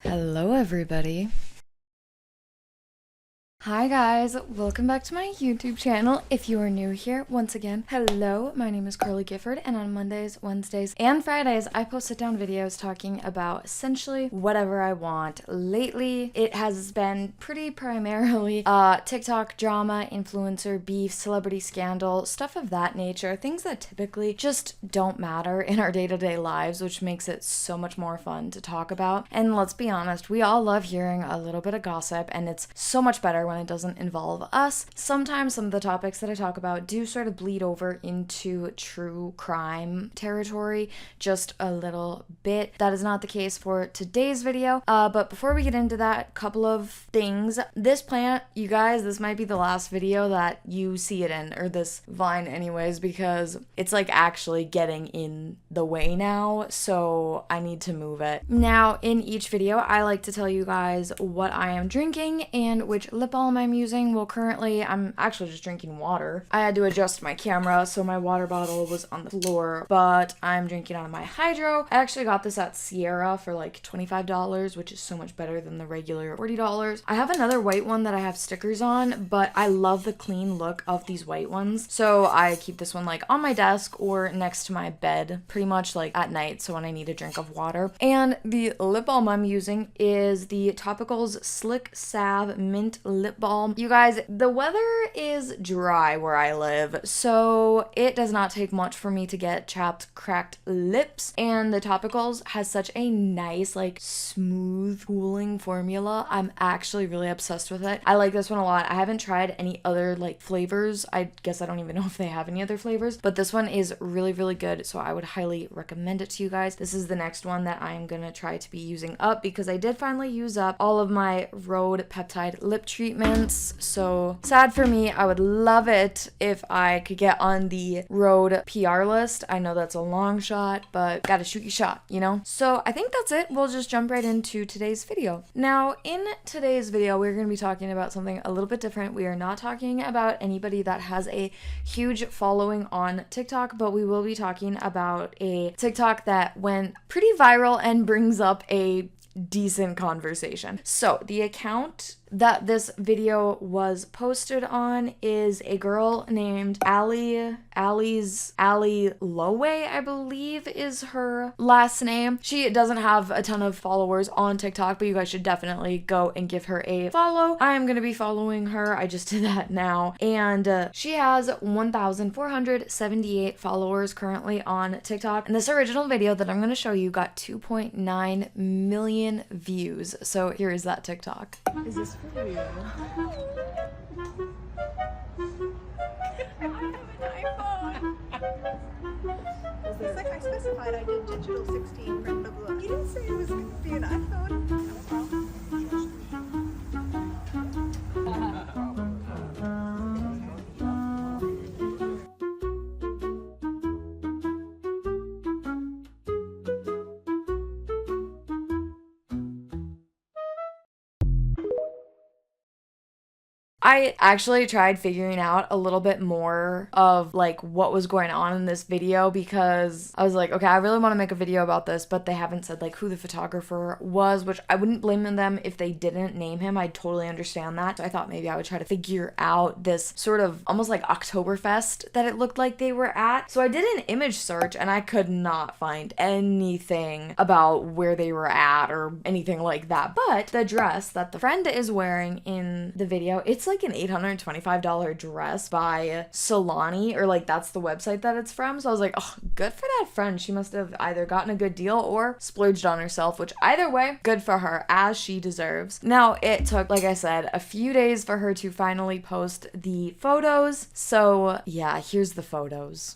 Hello everybody. Hi guys, welcome back to my YouTube channel. If you are new here, once again, hello, my name is Carly Gifford, and on Mondays, Wednesdays, and Fridays, I post sit-down videos talking about essentially whatever I want. Lately, it has been pretty primarily TikTok drama, influencer beef, celebrity scandal, stuff of that nature, things that typically just don't matter in our day-to-day lives, which makes it so much more fun to talk about. And let's be honest, we all love hearing a little bit of gossip, and it's so much better when it doesn't involve us. Sometimes some of the topics that I talk about do sort of bleed over into true crime territory just a little bit. That is not the case for today's video. But before we get into that, couple of things. This plant, you guys, this might be the last video that you see it in, or this vine anyways, because it's like actually getting in the way now, so I need to move it. Now, in each video, I like to tell you guys what I am drinking and which lip balm I'm using. Well, currently I'm actually just drinking water. I had to adjust my camera, so my water bottle was on the floor, but I'm drinking out of my hydro. I actually got this at Sierra for like $25, which is so much better than the regular $40. I have another white one that I have stickers on, but I love the clean look of these white ones, so I keep this one like on my desk or next to my bed, pretty much like at night, so when I need a drink of water. And the lip balm I'm using is the Topicals Slick Salve Mint Lip Balm. You guys, the weather is dry where I live, so it does not take much for me to get chapped, cracked lips, and the Topicals has such a nice, like, smooth, cooling formula. I'm actually really obsessed with it. I like this one a lot. I haven't tried any other, like, flavors. I guess I don't even know if they have any other flavors, but this one is really, really good, so I would highly recommend it to you guys. This is the next one that I'm gonna try to be using up because I did finally use up all of my Rhode peptide lip treatments, so sad for me. I would love it if I could get on the Rhode PR list. I know that's a long shot, but gotta shoot your shot, you know? So I think that's it. We'll just jump right into today's video. Now, in today's video, we're gonna be talking about something a little bit different. We are not talking about anybody that has a huge following on TikTok, but we will be talking about a TikTok that went pretty viral and brings up a decent conversation. So the account that this video was posted on is a girl named Ali Lowe, I believe is her last name. She doesn't have a ton of followers on TikTok, but you guys should definitely go and give her a follow. I am going to be following her. I just did that now. And she has 1,478 followers currently on TikTok. And this original video that I'm going to show you got 2.9 million views. So here is that TikTok. Is this for you? I have an iPhone. It's like I specified I did digital 16 print blah, blah. You didn't say it was going to be an iPhone. I actually tried figuring out a little bit more of like what was going on in this video because I was like, okay, I really want to make a video about this, but they haven't said like who the photographer was, which I wouldn't blame them if they didn't name him. I'd totally understand that. So I thought maybe I would try to figure out this sort of almost like Oktoberfest that it looked like they were at. So I did an image search and I could not find anything about where they were at or anything like that. But the dress that the friend is wearing in the video, it's like an $825 dress by Solani, or like that's the website that it's from. So I was like, oh, good for that friend. She must have either gotten a good deal or splurged on herself, which either way, good for her, as she deserves. Now, it took, like I said, a few days for her to finally post the photos. So yeah, here's the photos.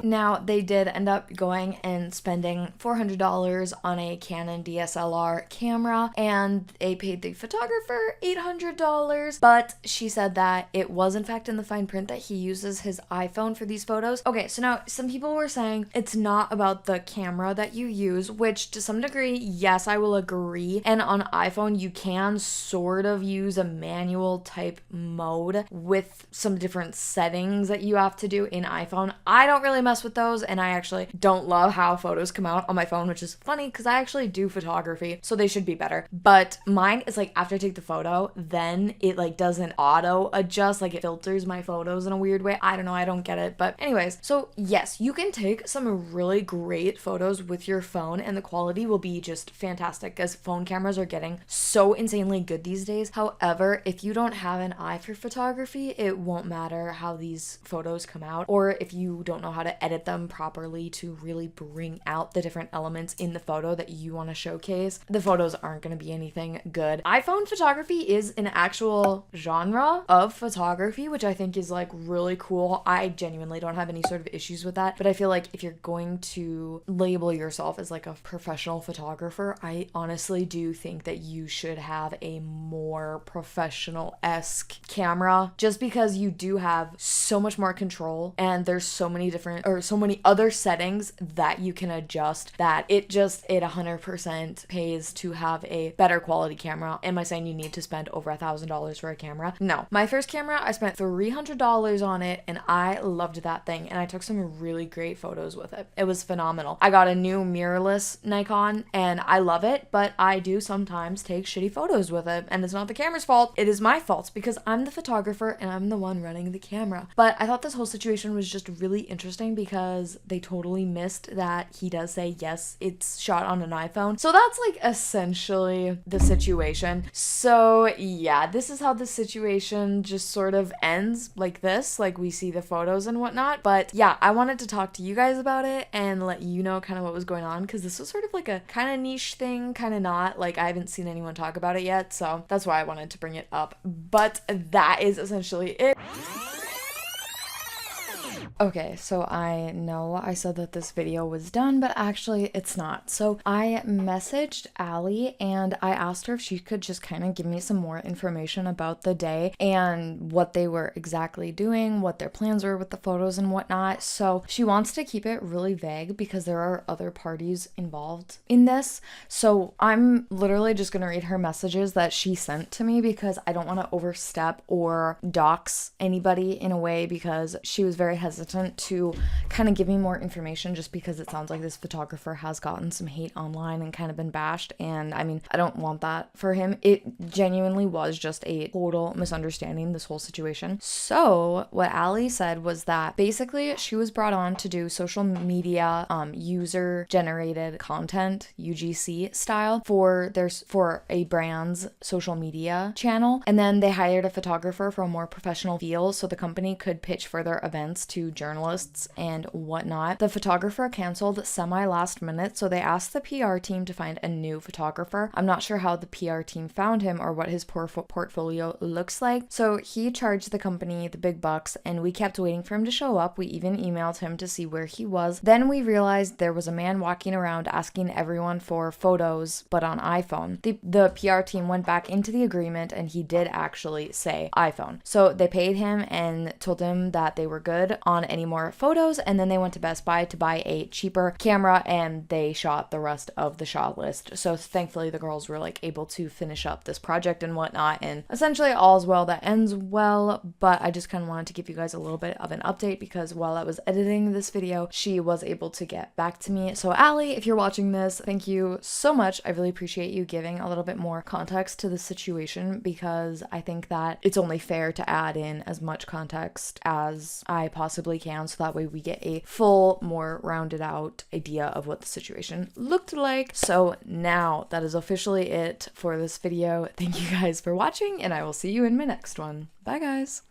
Now, they did end up going and spending $400 on a Canon DSLR camera, and they paid the photographer $800, but she said that it was in fact in the fine print that he uses his iPhone for these photos. Okay, so now some people were saying it's not about the camera that you use, which to some degree, yes, I will agree. And on iPhone, you can sort of use a manual type mode with some different settings that you have to do in iPhone. I don't really mess with those, and I actually don't love how photos come out on my phone, which is funny because I actually do photography, so they should be better. But mine is like after I take the photo, then it like doesn't auto adjust, like it filters my photos in a weird way. I don't know, I don't get it. But anyways, so yes, you can take some really great photos with your phone and the quality will be just fantastic as phone cameras are getting so insanely good these days. However, if you don't have an eye for photography, it won't matter how these photos come out, or if you don't know how to edit them properly to really bring out the different elements in the photo that you want to showcase, the photos aren't going to be anything good. iPhone photography is an actual genre of photography, which I think is like really cool. I genuinely don't have any sort of issues with that, but I feel like if you're going to label yourself as like a professional photographer, I honestly do think that you should have a more professional-esque camera, just because you do have so much more control and there's so many different or so many other settings that you can adjust that it 100% pays to have a better quality camera. Am I saying you need to spend over $1,000 for a camera? No. My first camera, I spent $300 on it and I loved that thing, and I took some really great photos with it. It was phenomenal. I got a new mirrorless Nikon and I love it, but I do sometimes take shitty photos with it, and it's not the camera's fault. It is my fault because I'm the photographer and I'm the one running the camera. But I thought this whole situation was just really interesting because they totally missed that he does say, yes, it's shot on an iPhone. So that's like essentially the situation. So yeah, this is how the situation just sort of ends like this, like we see the photos and whatnot. But yeah, I wanted to talk to you guys about it and let you know kind of what was going on, because this was sort of like a kind of niche thing, kind of not. Like I haven't seen anyone talk about it yet, so that's why I wanted to bring it up. But that is essentially it. Okay, so I know I said that this video was done, but actually it's not. So I messaged Allie and I asked her if she could just kind of give me some more information about the day and what they were exactly doing, what their plans were with the photos and whatnot. So she wants to keep it really vague because there are other parties involved in this. So I'm literally just gonna read her messages that she sent to me because I don't want to overstep or dox anybody in a way, because she was very hesitant to kind of give me more information just because it sounds like this photographer has gotten some hate online and kind of been bashed, and I mean, I don't want that for him. It genuinely was just a total misunderstanding, this whole situation. So what Allie said was that basically she was brought on to do social media user generated content, UGC style, for a brand's social media channel, and then they hired a photographer for a more professional feel so the company could pitch further events to journalists and whatnot. The photographer canceled semi last minute, so they asked the PR team to find a new photographer. I'm not sure how the PR team found him or what his portfolio looks like, so he charged the company the big bucks and we kept waiting for him to show up. We even emailed him to see where he was. Then we realized there was a man walking around asking everyone for photos, but on iPhone. The PR team went back into the agreement and he did actually say iPhone. So they paid him and told him that they were good on any more photos, and then they went to Best Buy to buy a cheaper camera and they shot the rest of the shot list. So thankfully the girls were like able to finish up this project and whatnot, and essentially all's well that ends well. But I just kind of wanted to give you guys a little bit of an update because while I was editing this video, she was able to get back to me. So Allie, if you're watching this, thank you so much. I really appreciate you giving a little bit more context to the situation, because I think that it's only fair to add in as much context as I possibly can, so that way we get a full, more rounded out idea of what the situation looked like. So now that is officially it for this video. Thank you guys for watching, and I will see you in my next one. Bye guys!